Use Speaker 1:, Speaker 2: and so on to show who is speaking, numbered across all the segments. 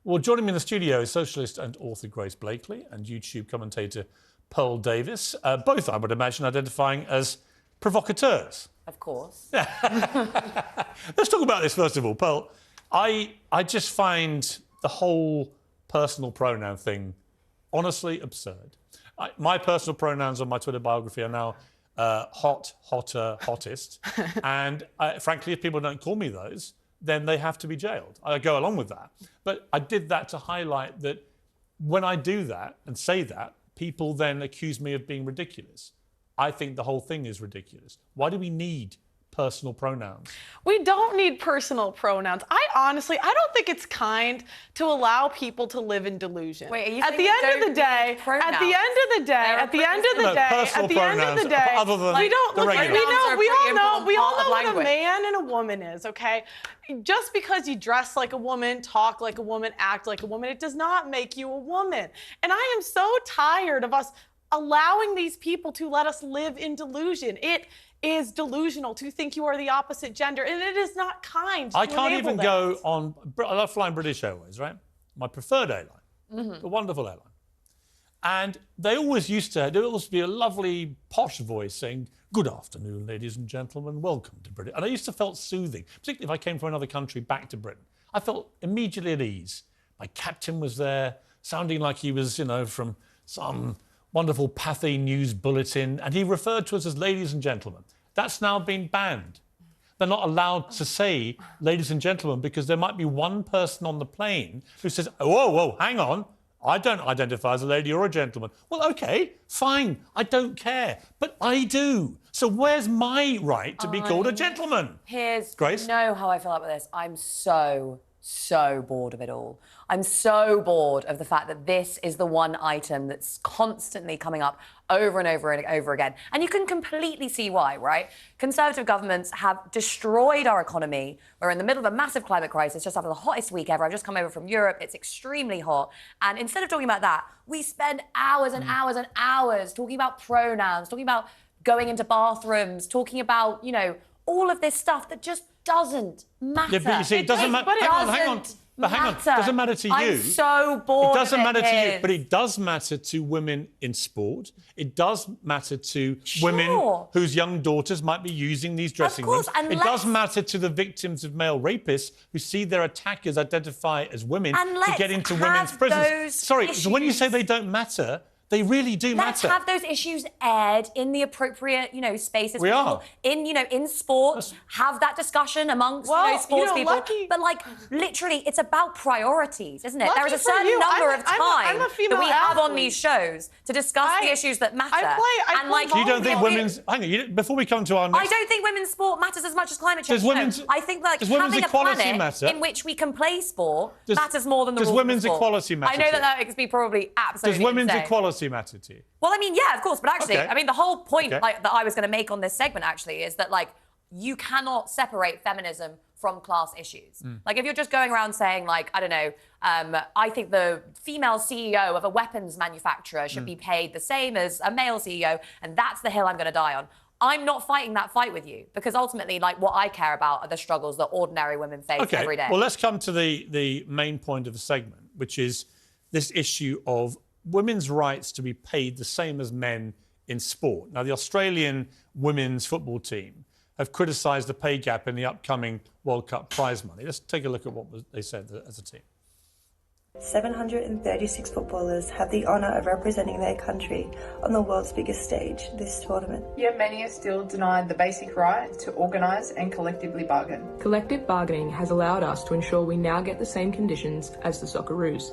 Speaker 1: Well, joining me in the studio is socialist and author Grace Blakely and YouTube commentator Pearl Davis, both, I would imagine, identifying as provocateurs.
Speaker 2: Of course.
Speaker 1: Let's talk about this first of all. Pearl, I just find the whole personal pronoun thing honestly absurd. My personal pronouns on my Twitter biography are now hot, hotter, hottest. And frankly, if people don't call me those, then they have to be jailed. I go along with that. But I did that to highlight that when I do that and say that, people then accuse me of being ridiculous. I think the whole thing is ridiculous. Why do we need personal pronouns?
Speaker 3: We don't need personal pronouns. I don't think it's kind to allow people to live in delusion.
Speaker 2: Wait, are you
Speaker 3: at the end of the day,
Speaker 1: other than
Speaker 3: we don't.
Speaker 1: the
Speaker 3: Look,
Speaker 1: regular.
Speaker 3: we all know what a man and a woman is. Okay, just because you dress like a woman, talk like a woman, act like a woman, it does not make you a woman. And I am so tired of us allowing these people to let us live in delusion. It is delusional to think you are the opposite gender, and it is not kind to
Speaker 1: I can't even
Speaker 3: that.
Speaker 1: go on. I love flying British Airways, right? My preferred airline, a wonderful airline. And there always used to be a lovely posh voice saying, "Good afternoon, ladies and gentlemen, welcome to Britain." And I used to felt soothing, particularly if I came from another country back to Britain. I felt immediately at ease. My captain was there, sounding like he was, from some wonderful Pathé News bulletin, and he referred to us as ladies and gentlemen. That's now been banned. They're not allowed to say ladies and gentlemen because there might be one person on the plane who says, whoa, hang on, I don't identify as a lady or a gentleman. Well, OK, fine, I don't care, but I do. So where's my right to be called a gentleman?
Speaker 2: Grace? You know how I feel about this. I'm so bored of it all. I'm so bored of the fact that this is the one item that's constantly coming up over and over and over again. And you can completely see why, right? Conservative governments have destroyed our economy. We're in the middle of a massive climate crisis, just after the hottest week ever. I've just come over from Europe. It's extremely hot. And instead of talking about that, we spend hours and hours and hours talking about pronouns, talking about going into bathrooms, talking about, all of this stuff that just doesn't matter.
Speaker 1: Yeah, but you see, it doesn't matter. Hang on. It doesn't matter to you.
Speaker 2: I'm so bored.
Speaker 1: It doesn't matter to you, but it does matter to women in sport. It does matter to women whose young daughters might be using these dressing rooms. It does matter to the victims of male rapists who see their attackers identify as women to get into women's prisons. Sorry, so when you say they don't matter, they really do matter.
Speaker 2: Let's have those issues aired in the appropriate, spaces.
Speaker 1: We are.
Speaker 2: In sport, have that discussion amongst sports people. But literally, it's about priorities, isn't it? There is a certain number of time that we have on these shows to discuss the issues that matter.
Speaker 1: You don't think women's... Hang on, before we come to our next...
Speaker 2: I don't think women's sport matters as much as climate change. I think having a planet in which we can play sport matters more than the rules of sport.
Speaker 1: Does women's equality matter?
Speaker 2: I know that makes me probably absolutely
Speaker 1: Does women's equality matter to you?
Speaker 2: Well, yeah, of course, but actually, the whole point that I was going to make on this segment actually is that you cannot separate feminism from class issues. If you're just going around saying I don't know, I think the female CEO of a weapons manufacturer should be paid the same as a male CEO, and that's the hill I'm going to die on. I'm not fighting that fight with you because ultimately, what I care about are the struggles that ordinary women face every day.
Speaker 1: Well, let's come to the main point of the segment, which is this issue of women's rights to be paid the same as men in sport. Now, the Australian women's football team have criticised the pay gap in the upcoming World Cup prize money. Let's take a look at what they said as a team.
Speaker 4: 736 footballers have the honour of representing their country on the world's biggest stage, this tournament.
Speaker 5: Yet many are still denied the basic right to organise and collectively bargain.
Speaker 6: Collective bargaining has allowed us to ensure we now get the same conditions as the Socceroos,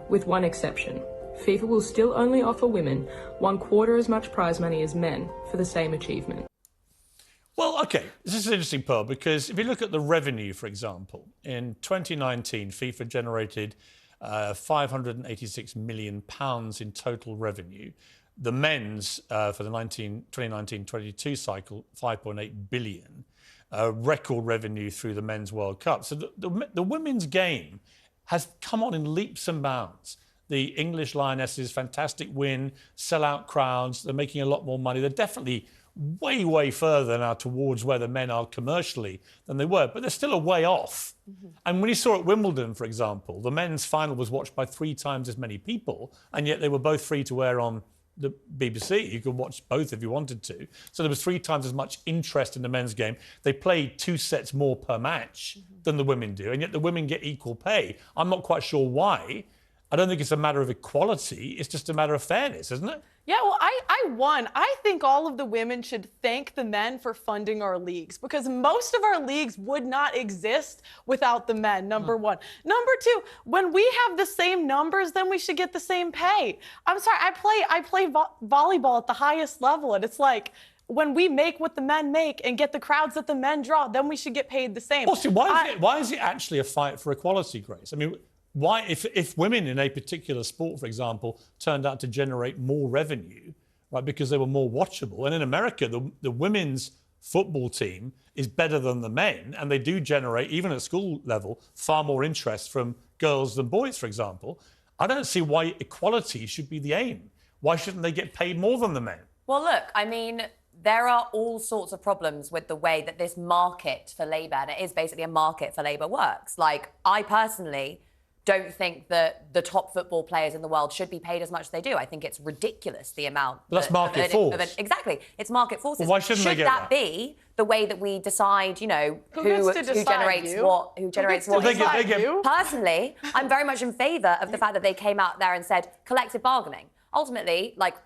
Speaker 6: with one exception. FIFA will still only offer women 1/4 as much prize money as men for the same achievement.
Speaker 1: Well, OK, this is an interesting, Pearl, because if you look at the revenue, for example, in 2019, FIFA generated £586 million in total revenue. The men's, for the 2019-22 cycle, £5.8 billion. Record revenue through the Men's World Cup. So the women's game has come on in leaps and bounds. The English Lionesses, fantastic win, sell-out crowds. They're making a lot more money. They're definitely way, way further now towards where the men are commercially than they were, but they're still a way off. And when you saw at Wimbledon, for example, the men's final was watched by 3 times as many people, and yet they were both free to air on the BBC. You could watch both if you wanted to. So there was 3 times as much interest in the men's game. They played 2 sets more per match than the women do, and yet the women get equal pay. I'm not quite sure why. I don't think it's a matter of equality. It's just a matter of fairness, isn't it?
Speaker 3: Yeah, well, I won. I think all of the women should thank the men for funding our leagues, because most of our leagues would not exist without the men, number one. Number two, when we have the same numbers, then we should get the same pay. I'm sorry, I play volleyball at the highest level, and it's like, when we make what the men make and get the crowds that the men draw, then we should get paid the same.
Speaker 1: Well, see, why is it actually a fight for equality, Grace? I mean, why, if women in a particular sport, for example, turned out to generate more revenue, right, because they were more watchable, and in America, the women's football team is better than the men, and they do generate, even at school level, far more interest from girls than boys, for example, I don't see why equality should be the aim. Why shouldn't they get paid more than the men?
Speaker 2: Well, look, I mean, there are all sorts of problems with the way that this market for labour, and it is basically a market for labour, works. Like, I personally don't think that the top football players in the world should be paid as much as they do. I think it's ridiculous, the amount.
Speaker 1: But that's market force.
Speaker 2: Exactly. It's market forces.
Speaker 1: Well, why shouldn't they get that?
Speaker 2: Should that be the way that we decide, you know, who generates what?
Speaker 1: They get.
Speaker 2: Personally, I'm very much in favour of the fact that they came out there and said collective bargaining. Ultimately, like,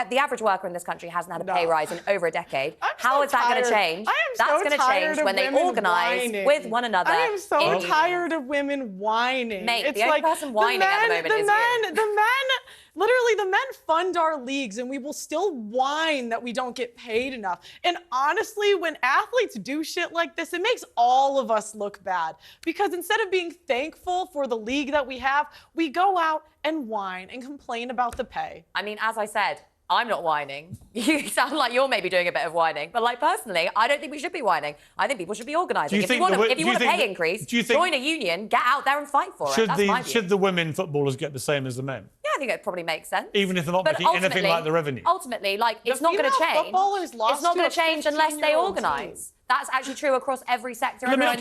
Speaker 2: the average worker in this country hasn't had a pay rise in over a decade. How is that going to change? That's going to change when they organise with one another.
Speaker 3: I am so tired of women whining.
Speaker 2: Mate, it's the only person whining at the moment is you.
Speaker 3: Literally, the men fund our leagues, and we will still whine that we don't get paid enough. And honestly, when athletes do shit like this, it makes all of us look bad. Because instead of being thankful for the league that we have, we go out and whine and complain about the pay.
Speaker 2: I mean, as I said, I'm not whining. You sound like you're maybe doing a bit of whining. But, like, personally, I don't think we should be whining. I think people should be organising. If you want a pay increase, join a union, get out there and fight for it. That's my view.
Speaker 1: Should the women footballers get the same as the men?
Speaker 2: Yeah, I think it probably makes sense.
Speaker 1: Even if they're not making anything like the revenue?
Speaker 2: Ultimately, like, it's not going to change. It's not going to change unless they organise. That's actually true across every sector in the economy.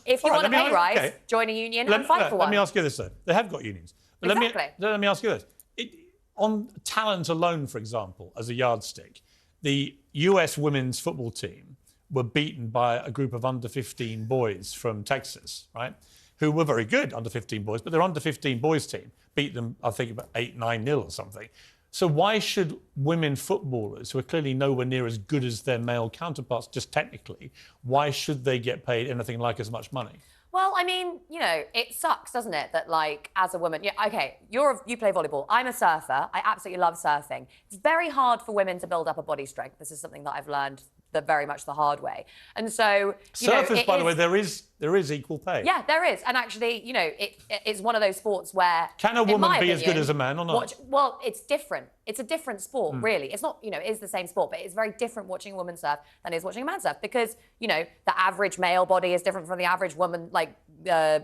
Speaker 2: If you want a pay rise, join a union and fight for one.
Speaker 1: Let me ask you this, though. They have got unions. But let me ask you this. On talent alone, for example, as a yardstick, the US women's football team were beaten by a group of under-15 boys from Texas, right, who were very good, under-15 boys, but their under-15 boys team beat them, I think, about 8-9-0 or something. So why should women footballers, who are clearly nowhere near as good as their male counterparts, just technically, why should they get paid anything like as much money?
Speaker 2: Well, I mean, you know, it sucks, doesn't it, that, like, as a woman, yeah, okay, you play volleyball. I'm a surfer. I absolutely love surfing. It's very hard for women to build up a body strength. This is something that I've learned very much the hard way. And so,
Speaker 1: surfers, by the way, there is equal pay.
Speaker 2: Yeah, there is. And actually, you know, it's one of those sports where...
Speaker 1: Can a woman be as good as a man or not?
Speaker 2: Well, it's different. It's a different sport, really. It's not, you know, it is the same sport, but it's very different watching a woman surf than it is watching a man surf, because, you know, the average male body is different from the average woman, like,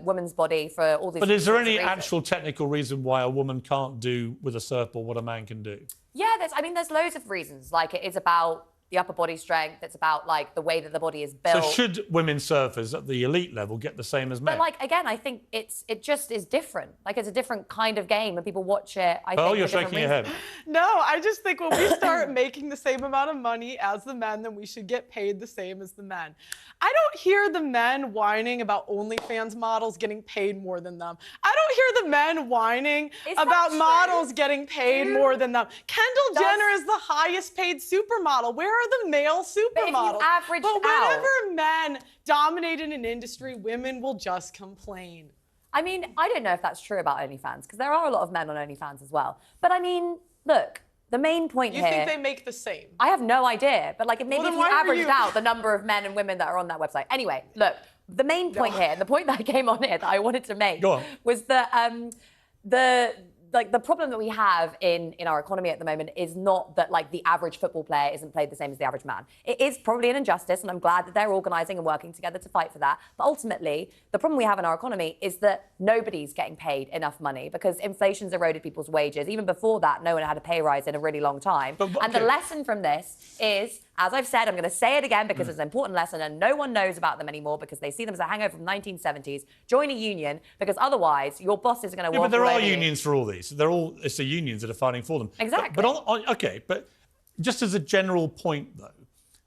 Speaker 2: woman's body for all these...
Speaker 1: But is there any actual technical reason why a woman can't do with a surfboard what a man can do?
Speaker 2: Yeah, there's loads of reasons. Like, it is about the upper body strength. It's about, like, the way that the body is built.
Speaker 1: So should women surfers at the elite level get the same as men?
Speaker 2: But, like, again, I think it just is different. Like, it's a different kind of game, and people watch it.
Speaker 1: You're shaking your head.
Speaker 3: No, I just think when we start making the same amount of money as the men, then we should get paid the same as the men. I don't hear the men whining about OnlyFans models getting paid more than them. I don't hear the men whining about models getting paid more than them. Kendall Jenner is the highest paid supermodel. Where are the male supermodels? But whenever men dominate in an industry, women will just complain.
Speaker 2: I mean, I don't know if that's true about OnlyFans, because there are a lot of men on OnlyFans as well. But I mean, look, the main point here...
Speaker 3: You think they make the same?
Speaker 2: I have no idea. But, like, maybe if you averaged out the number of men and women that are on that website. Anyway, look, the main point here, and the point that I came on here that I wanted to make was that like the problem that we have in our economy at the moment is not that like the average football player isn't paid the same as the average man. It is probably an injustice, and I'm glad that they're organising and working together to fight for that. But ultimately, the problem we have in our economy is that nobody's getting paid enough money because inflation's eroded people's wages. Even before that, no one had a pay rise in a really long time. And the lesson from this is, as I've said, I'm going to say it again because it's an important lesson and no one knows about them anymore because they see them as a hangover from the 1970s. Join a union because otherwise your bosses are going to walk
Speaker 1: But there are
Speaker 2: you.
Speaker 1: unions for all these. It's the unions that are fighting for them.
Speaker 2: Exactly.
Speaker 1: But just as a general point, though,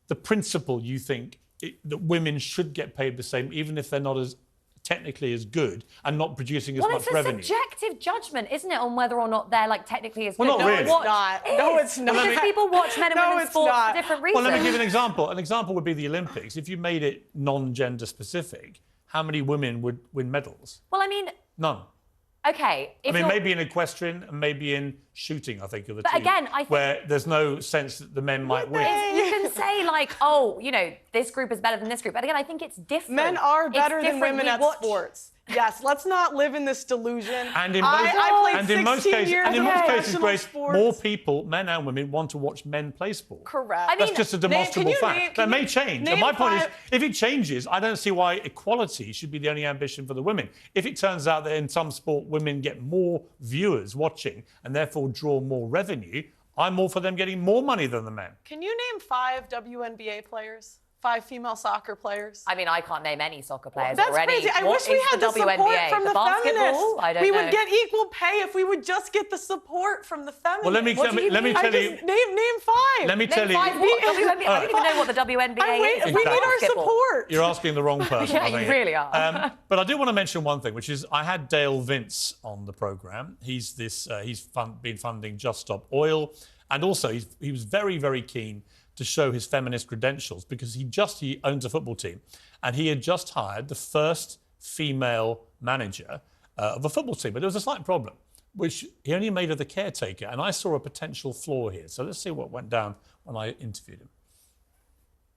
Speaker 1: the principle you think that women should get paid the same, even if they're not as technically as good and not producing as much revenue.
Speaker 2: Well, it's a subjective judgment, isn't it, on whether or not they're like technically as good?
Speaker 1: Well, not really.
Speaker 3: No, it's not. No, it's not.
Speaker 2: Because people watch men and women's sports for different reasons.
Speaker 1: Well, let me give an example. An example would be the Olympics. If you made it non-gender specific, how many women would win medals?
Speaker 2: Well, I mean...
Speaker 1: None.
Speaker 2: Okay.
Speaker 1: Maybe in equestrian and maybe in shooting, I think, are the two.
Speaker 2: But again, I think...
Speaker 1: Where there's no sense that the men might win.
Speaker 2: You can say, like, oh, you know, this group is better than this group. But again, I think it's different.
Speaker 3: Men are better than women at sports. Yes, let's not live in this delusion.
Speaker 1: And in most cases, Grace, more people, men and women, want to watch men play sport.
Speaker 3: Correct.
Speaker 1: That's just a demonstrable fact. That may change. And my point is, if it changes, I don't see why equality should be the only ambition for the women. If it turns out that in some sport women get more viewers watching and therefore draw more revenue, I'm all for them getting more money than the men.
Speaker 3: Can you name 5 WNBA players? 5 female soccer players?
Speaker 2: I mean, I can't name any soccer players
Speaker 3: That's
Speaker 2: already.
Speaker 3: crazy. I wish we had the support from the feminists.
Speaker 2: I don't know.
Speaker 3: We would get equal pay if we would just get the support from the feminists.
Speaker 1: Well, let me tell you.
Speaker 3: Name 5.
Speaker 1: Let me tell you.
Speaker 2: I don't even know what the WNBA is.
Speaker 3: We need our support.
Speaker 1: You're asking the wrong person.
Speaker 2: Yeah, you really are.
Speaker 1: But I do want to mention one thing, which is I had Dale Vince on the programme. He's been funding Just Stop Oil, and also he was very, very keen to show his feminist credentials because he owns a football team and he had just hired the first female manager of a football team. But there was a slight problem, which he only made her the caretaker. And I saw a potential flaw here. So let's see what went down when I interviewed him.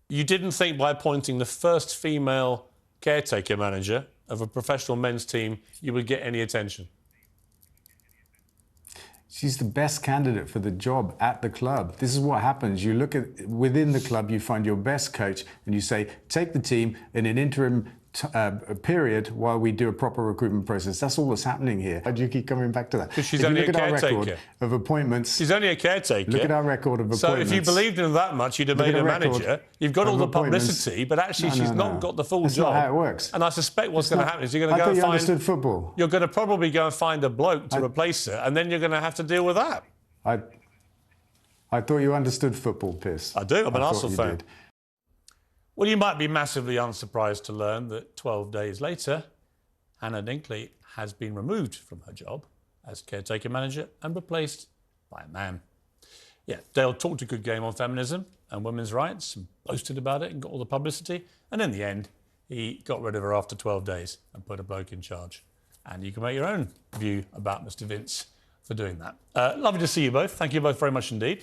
Speaker 1: You didn't think by appointing the first female caretaker manager of a professional men's team you would get any attention?
Speaker 7: She's the best candidate for the job at the club. This is what happens. You look at within the club, you find your best coach and you say, take the team in an interim period while we do a proper recruitment process. That's all that's happening here. Why do you keep coming back to that?
Speaker 1: Because she's only a caretaker.
Speaker 7: Look at our record of appointments.
Speaker 1: She's only a caretaker.
Speaker 7: Look at our record of appointments.
Speaker 1: So if you believed in her that much, you'd have made her manager. You've got all the publicity, but actually she's not got the full job.
Speaker 7: That's not how it works.
Speaker 1: And I suspect what's going to happen is you're going to go and find...
Speaker 7: I thought you understood football.
Speaker 1: You're going to probably go and find a bloke to replace her, and then you're going to have to deal with that.
Speaker 7: I thought you understood football, Piss.
Speaker 1: I do. I'm an Arsenal fan.
Speaker 7: Did.
Speaker 1: Well, you might be massively unsurprised to learn that 12 days later, Hannah Dinkley has been removed from her job as caretaker manager and replaced by a man. Yeah, Dale talked a good game on feminism and women's rights and boasted about it and got all the publicity. And in the end, he got rid of her after 12 days and put a bloke in charge. And you can make your own view about Mr. Vince for doing that. Lovely to see you both. Thank you both very much indeed.